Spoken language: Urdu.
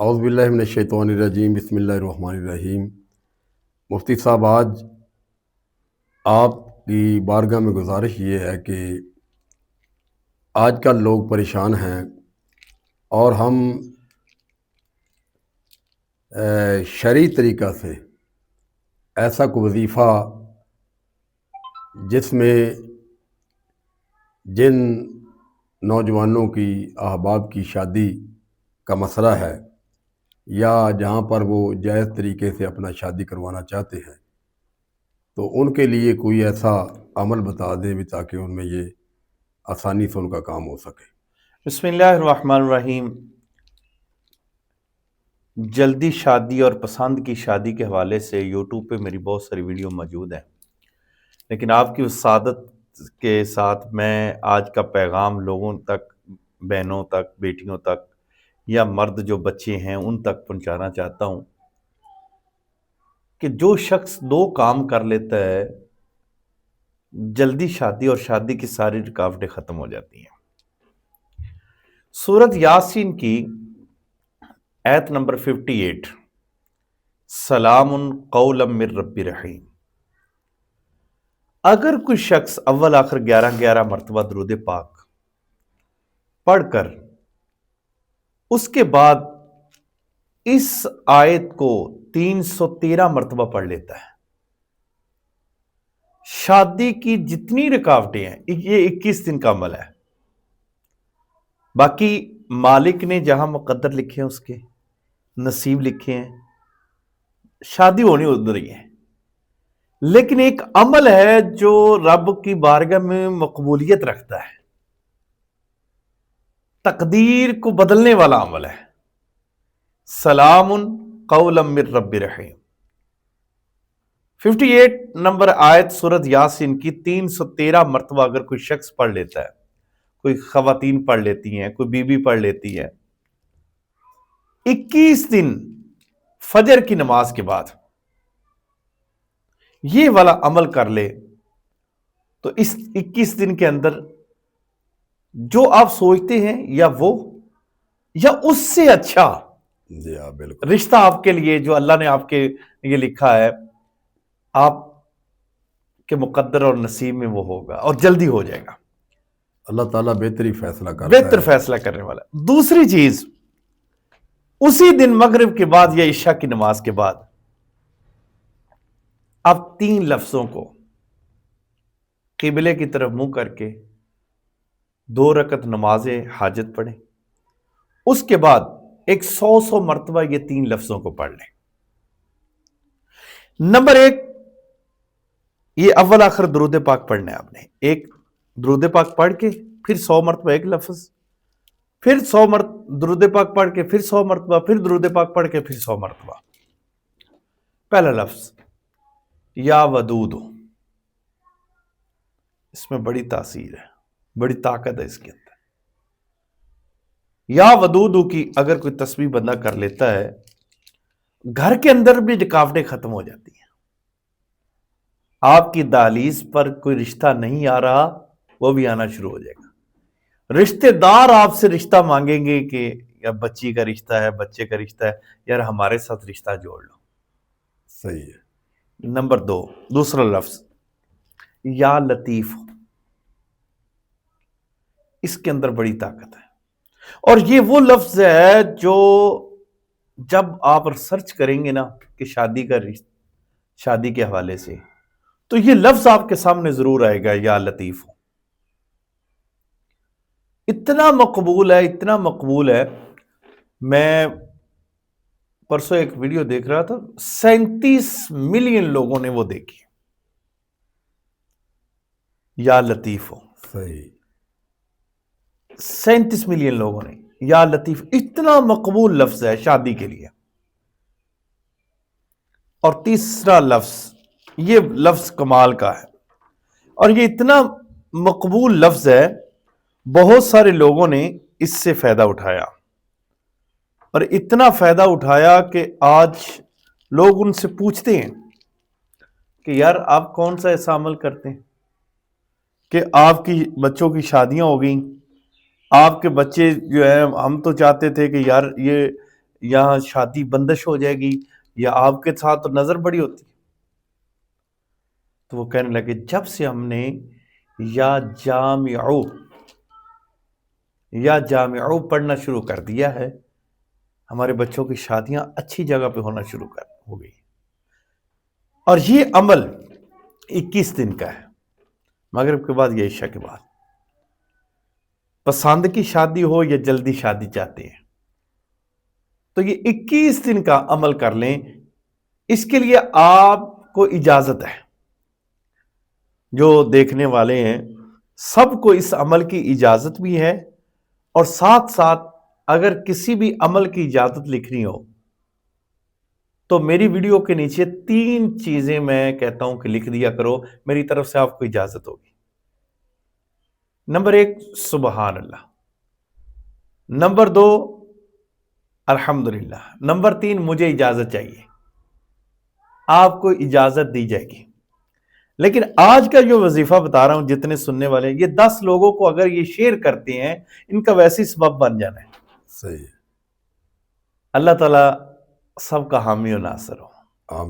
اعوذ باللہ من الشیطان الرجیم، بسم اللہ الرحمن الرحیم۔ مفتی صاحب، آج آپ کی بارگاہ میں گزارش یہ ہے کہ آج کل لوگ پریشان ہیں اور ہم شرعی طریقہ سے ایسا کوئی وظیفہ جس میں جن نوجوانوں کی احباب کی شادی کا مسئلہ ہے یا جہاں پر وہ جائز طریقے سے اپنا شادی کروانا چاہتے ہیں، تو ان کے لیے کوئی ایسا عمل بتا دیں بھی تاکہ ان میں یہ آسانی سے ان کا کام ہو سکے۔ بسم اللہ الرحمن الرحیم۔ جلدی شادی اور پسند کی شادی کے حوالے سے یوٹیوب پہ میری بہت ساری ویڈیو موجود ہیں، لیکن آپ کی وسادت کے ساتھ میں آج کا پیغام لوگوں تک، بہنوں تک، بیٹیوں تک یا مرد جو بچے ہیں ان تک پہنچانا چاہتا ہوں کہ جو شخص دو کام کر لیتا ہے، جلدی شادی اور شادی کی ساری رکاوٹیں ختم ہو جاتی ہیں۔ سورۃ یاسین کی آیت نمبر 58، سلام قولا من رب رحیم۔ اگر کوئی شخص اول آخر 11 مرتبہ درود پاک پڑھ کر اس کے بعد اس آیت کو 313 مرتبہ پڑھ لیتا ہے، شادی کی جتنی رکاوٹیں ہیں، یہ 21 دن کا عمل ہے۔ باقی مالک نے جہاں مقدر لکھے ہیں، اس کے نصیب لکھے ہیں، شادی ہونی ادھر ہی ہے۔ لیکن ایک عمل ہے جو رب کی بارگاہ میں مقبولیت رکھتا ہے، تقدیر کو بدلنے والا عمل ہے۔ سلام قولا من رب رحیم۔ 58 نمبر آیت سورۃ یاسین کی 313 مرتبہ اگر کوئی شخص پڑھ لیتا ہے، کوئی خواتین پڑھ لیتی ہیں، کوئی بی پڑھ لیتی ہے، 21 دن فجر کی نماز کے بعد یہ والا عمل کر لے تو اس 21 دن کے اندر جو آپ سوچتے ہیں یا وہ یا اس سے اچھا جی ہاں، بالکل رشتہ آپ کے لیے جو اللہ نے آپ کے لیے لکھا ہے، آپ کے مقدر اور نصیب میں وہ ہوگا اور جلدی ہو جائے گا۔ اللہ تعالیٰ بہتری فیصلہ کرتا بہتر ہے۔ فیصلہ کرنے والا۔ دوسری چیز، اسی دن مغرب کے بعد یا عشاء کی نماز کے بعد آپ 3 لفظوں کو قبلے کی طرف منہ کر کے 2 رکعت نماز حاجت پڑھیں، اس کے بعد 100 مرتبہ یہ 3 لفظوں کو پڑھ لیں۔ نمبر 1، یہ اول آخر درود پاک پڑھنا ہے آپ نے۔ ایک درود پاک پڑھ کے پھر 100 مرتبہ ایک لفظ، پھر 100 مرتبہ درود پاک پڑھ کے پھر 100 مرتبہ، پھر درود پاک پڑھ کے پھر 100 مرتبہ۔ پہلا لفظ یا ودود، اس میں بڑی تاثیر ہے، بڑی طاقت ہے اس کے اندر۔ یا ودودو کی اگر کوئی تسبیح بندہ کر لیتا ہے، گھر کے اندر بھی رکاوٹیں ختم ہو جاتی ہیں۔ آپ کی دہلیز پر کوئی رشتہ نہیں آ رہا، وہ بھی آنا شروع ہو جائے گا۔ رشتہ دار آپ سے رشتہ مانگیں گے کہ یا بچی کا رشتہ ہے، بچے کا رشتہ ہے، یار ہمارے ساتھ رشتہ جوڑ لو۔ صحیح ہے۔ نمبر 2، دوسرا لفظ یا لطیف، اس کے اندر بڑی طاقت ہے، اور یہ وہ لفظ ہے جو جب آپ سرچ کریں گے نا کہ شادی کے حوالے سے، تو یہ لفظ آپ کے سامنے ضرور آئے گا، یا لطیف۔ اتنا مقبول ہے، اتنا مقبول ہے۔ میں پرسوں ایک ویڈیو دیکھ رہا تھا، 37 ملین لوگوں نے وہ دیکھی، یا لطیف ہو۔ صحیح۔ 37 ملین لوگوں نے یا لطیف، اتنا مقبول لفظ ہے شادی کے لیے۔ اور تیسرا لفظ، یہ لفظ کمال کا ہے، اور یہ اتنا مقبول لفظ ہے، بہت سارے لوگوں نے اس سے فائدہ اٹھایا، اور اتنا فائدہ اٹھایا کہ آج لوگ ان سے پوچھتے ہیں کہ یار آپ کون سا ایسا عمل کرتے ہیں کہ آپ کی بچوں کی شادیاں ہو گئیں، آپ کے بچے جو ہیں، ہم تو چاہتے تھے کہ یار یہ یہاں شادی بندش ہو جائے گی یا آپ کے ساتھ تو نظر بڑی ہوتی ہے۔ تو وہ کہنے لگے جب سے ہم نے یا جامعو پڑھنا شروع کر دیا ہے، ہمارے بچوں کی شادیاں اچھی جگہ پہ ہونا شروع ہو گئی، اور یہ عمل 21 دن کا ہے، مغرب کے بعد یا عشاء کے بعد۔ پسند کی شادی ہو یا جلدی شادی چاہتے ہیں تو یہ 21 دن کا عمل کر لیں۔ اس کے لیے آپ کو اجازت ہے، جو دیکھنے والے ہیں سب کو اس عمل کی اجازت بھی ہے، اور ساتھ ساتھ اگر کسی بھی عمل کی اجازت لکھنی ہو تو میری ویڈیو کے نیچے 3 چیزیں میں کہتا ہوں کہ لکھ دیا کرو، میری طرف سے آپ کو اجازت ہوگی۔ نمبر 1 سبحان اللہ، نمبر 2 الحمدللہ، نمبر 3 مجھے اجازت چاہیے۔ آپ کو اجازت دی جائے گی۔ لیکن آج کا جو وظیفہ بتا رہا ہوں، جتنے سننے والے ہیں، یہ 10 لوگوں کو اگر یہ شیئر کرتے ہیں، ان کا ویسے سبب بن جانا ہے۔ صحیح۔ اللہ تعالیٰ سب کا حامی و ناصر ہو۔ آمین۔